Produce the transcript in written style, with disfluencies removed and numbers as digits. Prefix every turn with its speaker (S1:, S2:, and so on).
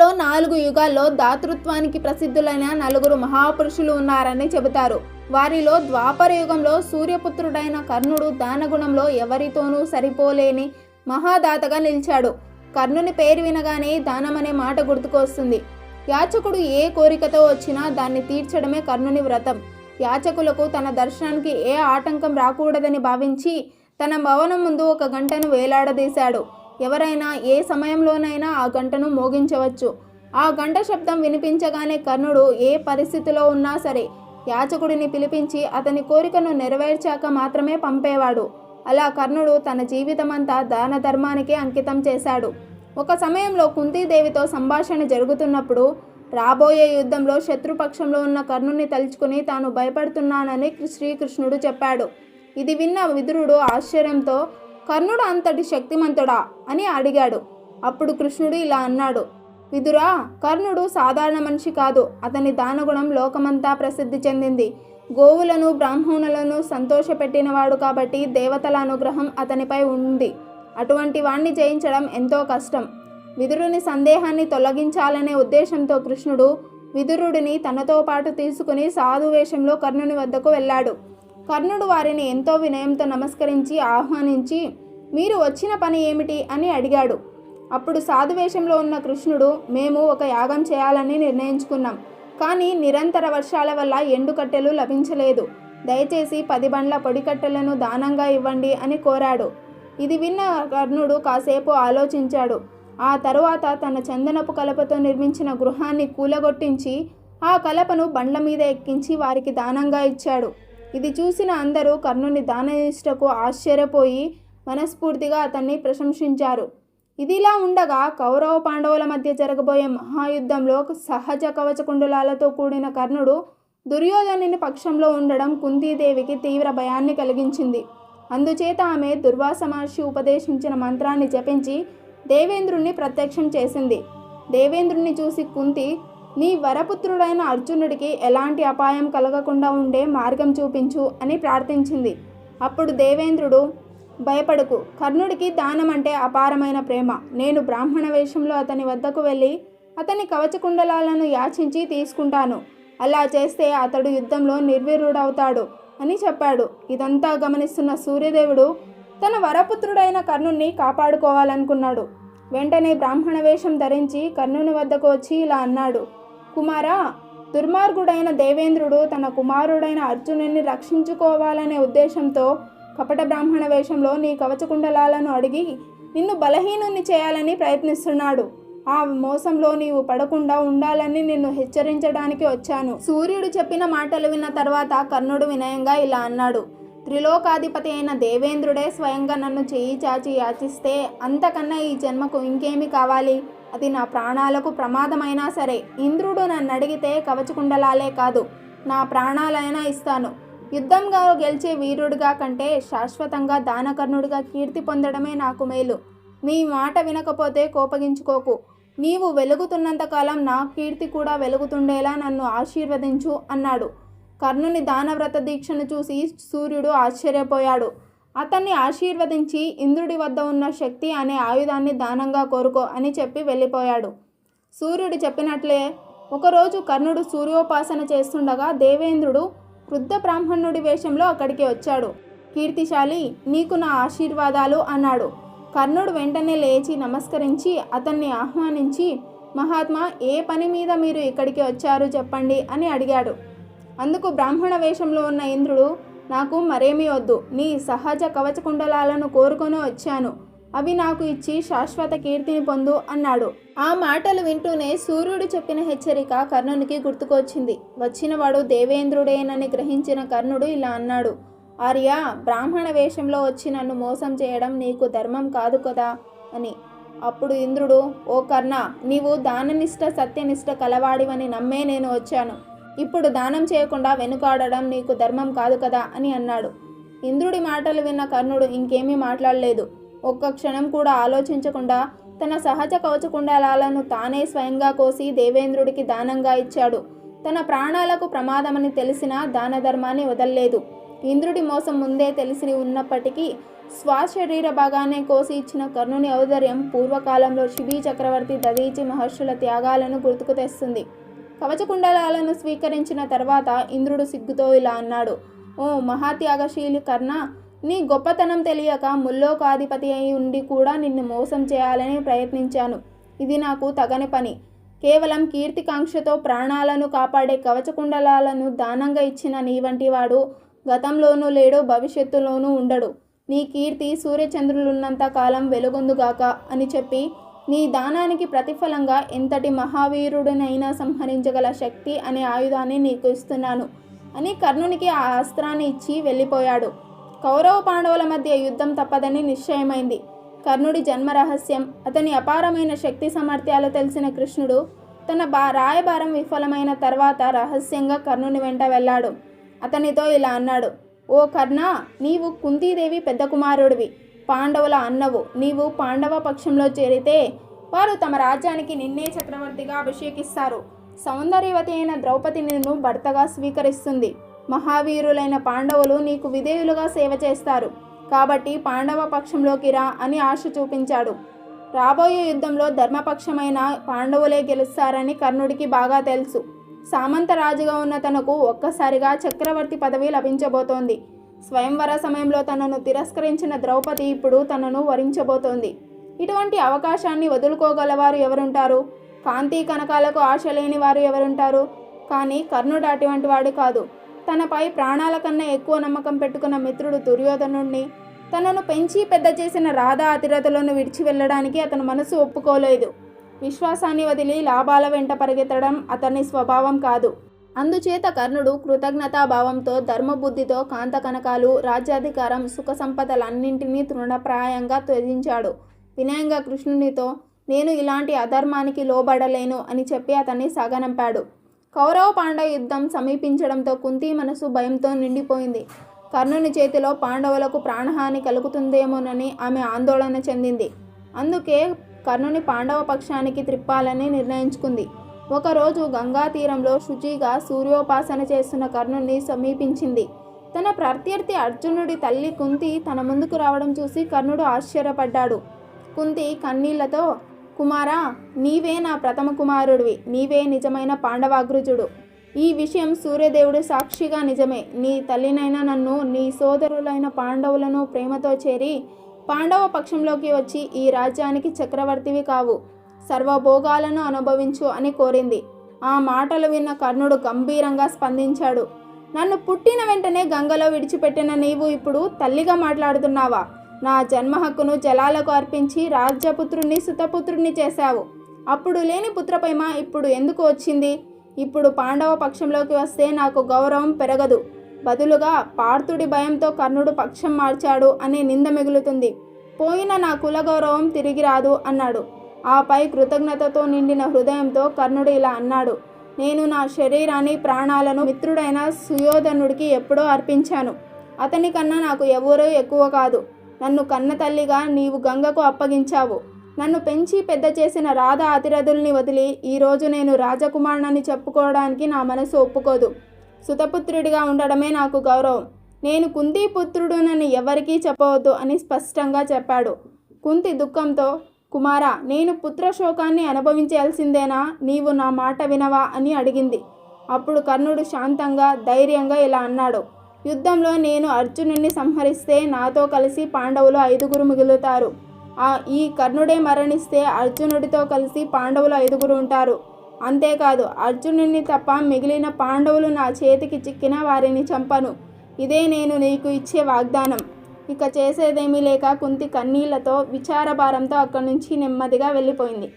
S1: ఇండియాలో 4 యుగాల్లో దాతృత్వానికి ప్రసిద్ధులైన 4 మహాపురుషులు ఉన్నారని చెబుతారు. వారిలో ద్వాపర యుగంలో సూర్యపుత్రుడైన కర్ణుడు దానగుణంలో ఎవరితోనూ సరిపోలేని మహాదాతగా నిలిచాడు. కర్ణుని పేరు వినగానే దానమనే మాట గుర్తుకొస్తుంది. యాచకుడు ఏ కోరికతో వచ్చినా దాన్ని తీర్చడమే కర్ణుని వ్రతం. యాచకులకు తన దర్శనానికి ఏ ఆటంకం రాకూడదని భావించి తన భవనం ముందు ఒక గంటను వేలాడదీశాడు. ఎవరైనా ఏ సమయంలోనైనా ఆ గంటను మోగించవచ్చు. ఆ గంట శబ్దం వినిపించగానే కర్ణుడు ఏ పరిస్థితిలో ఉన్నా సరే యాచకుడిని పిలిపించి అతని కోరికను నెరవేర్చాక మాత్రమే పంపేవాడు. అలా కర్ణుడు తన జీవితమంతా దాన ధర్మానికే అంకితం చేశాడు. ఒక సమయంలో కుంతీదేవితో సంభాషణ జరుగుతున్నప్పుడు రాబోయే యుద్ధంలో శత్రుపక్షంలో ఉన్న కర్ణుని తలుచుకుని తాను భయపడుతున్నానని శ్రీకృష్ణుడు చెప్పాడు. ఇది విన్న విదురుడు ఆశ్చర్యంతో కర్ణుడు అంతటి శక్తిమంతుడా అని అడిగాడు. అప్పుడు కృష్ణుడు ఇలా అన్నాడు, విదురా, కర్ణుడు సాధారణ మనిషి కాదు. అతని దానగుణం లోకమంతా ప్రసిద్ధి చెందింది. గోవులను బ్రాహ్మణులను సంతోషపెట్టినవాడు కాబట్టి దేవతల అనుగ్రహం అతనిపై ఉంది. అటువంటి వాణ్ణి జయించడం ఎంతో కష్టం. విదురుని సందేహాన్ని తొలగించాలనే ఉద్దేశంతో కృష్ణుడు విదురుడిని తనతో పాటు తీసుకుని సాధువేషంలో కర్ణుని వద్దకు వెళ్ళాడు. కర్ణుడు వారిని ఎంతో వినయంతో నమస్కరించి ఆహ్వానించి మీరు వచ్చిన పని ఏమిటి అని అడిగాడు. అప్పుడు సాధువేషంలో ఉన్న కృష్ణుడు, మేము ఒక యాగం చేయాలని నిర్ణయించుకున్నాం. కానీ నిరంతర వర్షాల వల్ల ఎండుకట్టెలు లభించలేదు. దయచేసి 10 బండ్ల పొడికట్టెలను దానంగా ఇవ్వండి అని కోరాడు. ఇది విన్న కర్ణుడు కాసేపు ఆలోచించాడు. ఆ తరువాత తన చందనపు కలపతో నిర్మించిన గృహాన్ని కూలగొట్టించి ఆ కలపను బండ్ల మీద ఎక్కించి వారికి దానంగా ఇచ్చాడు. ఇది చూసిన అందరూ కర్ణుని దాననిష్టకు ఆశ్చర్యపోయి మనస్ఫూర్తిగా అతన్ని ప్రశంసించారు. ఇదిలా ఉండగా కౌరవ పాండవుల మధ్య జరగబోయే మహాయుద్ధంలో సహజ కవచకుండలాలతో కూడిన కర్ణుడు దుర్యోధనుని పక్షంలో ఉండడం కుంతీదేవికి తీవ్ర భయాన్ని కలిగించింది. అందుచేత ఆమె దుర్వాస మహర్షి ఉపదేశించిన మంత్రాన్ని జపించి దేవేంద్రుణ్ణి ప్రత్యక్షం చేసింది. దేవేంద్రుణ్ణి చూసి కుంతి, నీ వరపుత్రుడైన అర్జునుడికి ఎలాంటి అపాయం కలగకుండా ఉండే మార్గం చూపించు అని ప్రార్థించింది. అప్పుడు దేవేంద్రుడు, భయపడకు, కర్ణుడికి దానం అంటే అపారమైన ప్రేమ. నేను బ్రాహ్మణ వేషంలో అతని వద్దకు వెళ్ళి అతని కవచకుండలాలను యాచించి తీసుకుంటాను. అలా చేస్తే అతడు యుద్ధంలో నిర్వీర్యుడవుతాడు అని చెప్పాడు. ఇదంతా గమనిస్తున్న సూర్యదేవుడు తన వరపుత్రుడైన కర్ణుణ్ణి కాపాడుకోవాలనుకున్నాడు. వెంటనే బ్రాహ్మణ వేషం ధరించి కర్ణుని వద్దకు వచ్చి ఇలా అన్నాడు, కుమారా, దుర్మార్గుడైన దేవేంద్రుడు తన కుమారుడైన అర్జునుని రక్షించుకోవాలనే ఉద్దేశంతో కపట బ్రాహ్మణ వేషంలో నీ కవచకుండలాలను అడిగి నిన్ను బలహీనుని చేయాలని ప్రయత్నిస్తున్నాడు. ఆ మోసంలో నీవు పడకుండా ఉండాలని నిన్ను హెచ్చరించడానికి వచ్చాను. సూర్యుడు చెప్పిన మాటలు విన్న తర్వాత కర్ణుడు వినయంగా ఇలా అన్నాడు, త్రిలోకాధిపతి అయిన దేవేంద్రుడే స్వయంగా నన్ను చేయి చాచి యాచిస్తే అంతకన్నా ఈ జన్మకు ఇంకేమి కావాలి? అది నా ప్రాణాలకు ప్రమాదమైనా సరే ఇంద్రుడు నన్ను అడిగితే కవచకుండలాలే కాదు, నా ప్రాణాలైనా ఇస్తాను. యుద్ధంగా గెలిచే వీరుడిగా కంటే శాశ్వతంగా దానకర్ణుడిగా కీర్తి పొందడమే నాకు మేలు. నీ మాట వినకపోతే కోపగించుకోకు. నీవు వెలుగుతున్నంతకాలం నా కీర్తి కూడా వెలుగుతుండేలా నన్ను ఆశీర్వదించు అన్నాడు. కర్ణుని దానవ్రత దీక్షను చూసి సూర్యుడు ఆశ్చర్యపోయాడు. అతన్ని ఆశీర్వదించి ఇంద్రుడి వద్ద ఉన్న శక్తి అనే ఆయుధాన్ని దానంగా కోరుకో అని చెప్పి వెళ్ళిపోయాడు. సూర్యుడు చెప్పినట్లే ఒకరోజు కర్ణుడు సూర్యోపాసన చేస్తుండగా దేవేంద్రుడు వృద్ధ బ్రాహ్మణుడి వేషంలో అక్కడికి వచ్చాడు. కీర్తిశాలి, నీకు నా ఆశీర్వాదాలు అన్నాడు. కర్ణుడు వెంటనే లేచి నమస్కరించి అతన్ని ఆహ్వానించి, మహాత్మా, ఏ పని మీద మీరు ఇక్కడికి వచ్చారు చెప్పండి అని అడిగాడు. అందుకు బ్రాహ్మణ వేషంలో ఉన్న ఇంద్రుడు, నాకు మరేమీ వద్దు, నీ సహజ కవచకుండలాలను కోరుకొని వచ్చాను. అవి నాకు ఇచ్చి శాశ్వత కీర్తిని పొందు అన్నాడు. ఆ మాటలు వింటూనే సూర్యుడు చెప్పిన హెచ్చరిక కర్ణునికి గుర్తుకొచ్చింది. వచ్చినవాడు దేవేంద్రుడేనని గ్రహించిన కర్ణుడు ఇలా అన్నాడు, ఆర్య, బ్రాహ్మణ వేషంలో వచ్చి నన్ను మోసం చేయడం నీకు ధర్మం కాదు కదా అని. అప్పుడు ఇంద్రుడు, ఓ కర్ణ, నీవు దాననిష్ట సత్యనిష్ట కలవాడివని నమ్మే నేను వచ్చాను. ఇప్పుడు దానం చేయకుండా వెనుకాడడం నీకు ధర్మం కాదు కదా అని అన్నాడు. ఇంద్రుడి మాటలు విన్న కర్ణుడు ఇంకేమీ మాట్లాడలేదు. ఒక్క క్షణం కూడా ఆలోచించకుండా తన సహజ కవచకుండలాలను తానే స్వయంగా కోసి దేవేంద్రుడికి దానంగా ఇచ్చాడు. తన ప్రాణాలకు ప్రమాదమని తెలిసినా దాన ధర్మాన్ని వదల్లేదు. ఇంద్రుడి మోసం ముందే తెలిసి ఉన్నప్పటికీ స్వశరీర భాగాన్ని కోసి ఇచ్చిన కర్ణుని ఔదార్యం పూర్వకాలంలో శిబి చక్రవర్తి దదీచి మహర్షుల త్యాగాలను గుర్తుకు తెస్తుంది. కవచకుండలాలను స్వీకరించిన తర్వాత ఇంద్రుడు సిగ్గుతో ఇలా అన్నాడు: ఓ మహాత్యాగశీలి కర్ణ, నీ గొప్పతనం తెలియక ముల్లోకాధిపతి అయి ఉండి కూడా నిన్ను మోసం చేయాలని ప్రయత్నించాను. ఇది నాకు తగని పని. కేవలం కీర్తికాంక్షతో ప్రాణాలను కాపాడే కవచకుండలాలను దానంగా ఇచ్చిన నీ వంటి వాడు గతంలోనూ లేడు, భవిష్యత్తులోనూ ఉండడు. నీ కీర్తి సూర్యచంద్రులున్నంత కాలం వెలుగొందుగాక అని చెప్పి నీ దానానికి ప్రతిఫలంగా ఎంతటి మహావీరుడినైనా సంహరించగల శక్తి అనే ఆయుధాన్ని నీకు ఇస్తున్నాను అని కర్ణునికి ఆ అస్త్రాన్ని ఇచ్చి వెళ్ళిపోయాడు. కౌరవ పాండవుల మధ్య యుద్ధం తప్పదని నిశ్చయమైంది. కర్ణుడి జన్మ రహస్యం, అతని అపారమైన శక్తి సామర్థ్యాలు తెలిసిన కృష్ణుడు తన రాయబారం విఫలమైన తర్వాత రహస్యంగా కర్ణుని వెంట వెళ్ళాడు. అతనితో ఇలా అన్నాడు: ఓ కర్ణ, నీవు కుంతీదేవి పెద్ద కుమారుడివి, పాండవుల అన్నవు. నీవు పాండవ పక్షంలో చేరితే వారు తమ రాజ్యానికి నిన్నే చక్రవర్తిగా అభిషేకిస్తారు. సౌందర్యవతి అయిన ద్రౌపది నిన్ను భర్తగా స్వీకరిస్తుంది. మహావీరులైన పాండవులు నీకు విధేయులుగా సేవ చేస్తారు. కాబట్టి పాండవ పక్షంలోకి రా అని ఆశ చూపించాడు. రాబోయే యుద్ధంలో ధర్మపక్షమైన పాండవులే గెలుస్తారని కర్ణుడికి బాగా తెలుసు. సామంత రాజుగా ఉన్న తనకు ఒక్కసారిగా చక్రవర్తి పదవి లభించబోతోంది. స్వయంవర సమయంలో తనను తిరస్కరించిన ద్రౌపది ఇప్పుడు తనను వరించబోతోంది. ఇటువంటి అవకాశాన్ని వదులుకోగలవారు ఎవరుంటారు? కాంతి కనకాలకు ఆశ లేని వారు ఎవరుంటారు? కానీ కర్ణుడు అటువంటి వాడు కాదు. తనపై ప్రాణాల కన్నా ఎక్కువ నమ్మకం పెట్టుకున్న మిత్రుడు దుర్యోధనుడిని, తనను పెంచి పెద్ద చేసిన రాధా అతిరథులను విడిచి వెళ్ళడానికి అతని మనసు ఒప్పుకోలేదు. విశ్వాసాన్ని వదిలి లాభాల వెంట పరిగెత్తడం అతని స్వభావం కాదు. అందుచేత కర్ణుడు కృతజ్ఞతాభావంతో, ధర్మబుద్ధితో కాంత కనకాలు, రాజ్యాధికారం, సుఖ సంపదలన్నింటినీ తృణప్రాయంగా త్యజించాడు. వినయంగా కృష్ణునితో నేను ఇలాంటి అధర్మానికి లోబడలేను అని చెప్పి అతన్ని సాగనంపాడు. కౌరవ పాండవ యుద్ధం సమీపించడంతో కుంతి మనసు భయంతో నిండిపోయింది. కర్ణుని చేతిలో పాండవులకు ప్రాణహాని కలుగుతుందేమోనని ఆమె ఆందోళన చెందింది. అందుకే కర్ణుని పాండవ పక్షానికి త్రిప్పాలని నిర్ణయించుకుంది. ఒకరోజు గంగా తీరంలో శుచిగా సూర్యోపాసన చేస్తున్న కర్ణుని సమీపించింది. తన ప్రత్యర్థి అర్జునుడి తల్లి కుంతి తన ముందుకు రావడం చూసి కర్ణుడు ఆశ్చర్యపడ్డాడు. కుంతి కన్నీళ్లతో, కుమారా, నీవే నా ప్రథమ కుమారుడివి, నీవే నిజమైన పాండవాగ్రజుడు. ఈ విషయం సూర్యదేవుడు సాక్షిగా నిజమే. నీ తల్లినైన నన్ను, నీ సోదరులైన పాండవులను ప్రేమతో చేరి పాండవ పక్షంలోకి వచ్చి ఈ రాజ్యానికి చక్రవర్తివి కావు, సర్వభోగాలను అనుభవించు అని కోరింది. ఆ మాటలు విన్న కర్ణుడు గంభీరంగా స్పందించాడు. నన్ను పుట్టిన వెంటనే గంగలో విడిచిపెట్టిన నీవు ఇప్పుడు తల్లిగా మాట్లాడుతున్నావా? నా జన్మ హక్కును జలాలకు అర్పించి రాజ్యపుత్రుణ్ణి సుతపుత్రుణ్ణి చేశావు. అప్పుడు లేని పుత్రప్రేమ ఇప్పుడు ఎందుకు వచ్చింది? ఇప్పుడు పాండవ పక్షంలోకి వస్తే నాకు గౌరవం పెరగదు. బదులుగా పార్థుడి భయంతో కర్ణుడు పక్షం మార్చాడు అనే నింద మిగులుతుంది. పోయిన నా కులగౌరవం తిరిగి రాదు అన్నాడు. ఆపై కృతజ్ఞతతో నిండిన హృదయంతో కర్ణుడు ఇలా అన్నాడు: నేను నా శరీరాన్ని, ప్రాణాలను మిత్రుడైన సుయోధనుడికి ఎప్పుడో అర్పించాను. అతని కన్నా నాకు ఎవరూ ఎక్కువ కాదు. నన్ను కన్న తల్లిగా నీవు గంగకు అప్పగించావు. నన్ను పెంచి పెద్ద చేసిన రాధా అతిరథుల్ని వదిలి ఈరోజు నేను రాజకుమారునని చెప్పుకోవడానికి నా మనసు ఒప్పుకోదు. సుతపుత్రుడిగా ఉండడమే నాకు గౌరవం. నేను కుంతి పుత్రుడునని ఎవరికీ చెప్పవద్దు అని స్పష్టంగా చెప్పాడు. కుంతి దుఃఖంతో, కుమారా, నేను పుత్రశోకాన్ని అనుభవించాల్సిందేనా? నీవు నా మాట వినవా అని అడిగింది. అప్పుడు కర్ణుడు శాంతంగా, ధైర్యంగా ఇలా అన్నాడు: యుద్ధంలో నేను అర్జునుడిని సంహరిస్తే నాతో కలిసి పాండవులు 5 మిగులుతారు. ఈ కర్ణుడే మరణిస్తే అర్జునుడితో కలిసి పాండవులు 5 ఉంటారు. అంతేకాదు, అర్జునుడిని తప్ప మిగిలిన పాండవులు నా చేతికి చిక్కిన వారిని చంపను. ఇదే నేను నీకు ఇచ్చే వాగ్దానం. ఇక చేసేదేమీ లేక కుంతి కన్నీళ్లతో, విచారభారంతో అక్కడి నుంచి నెమ్మదిగా వెళ్ళిపోయింది.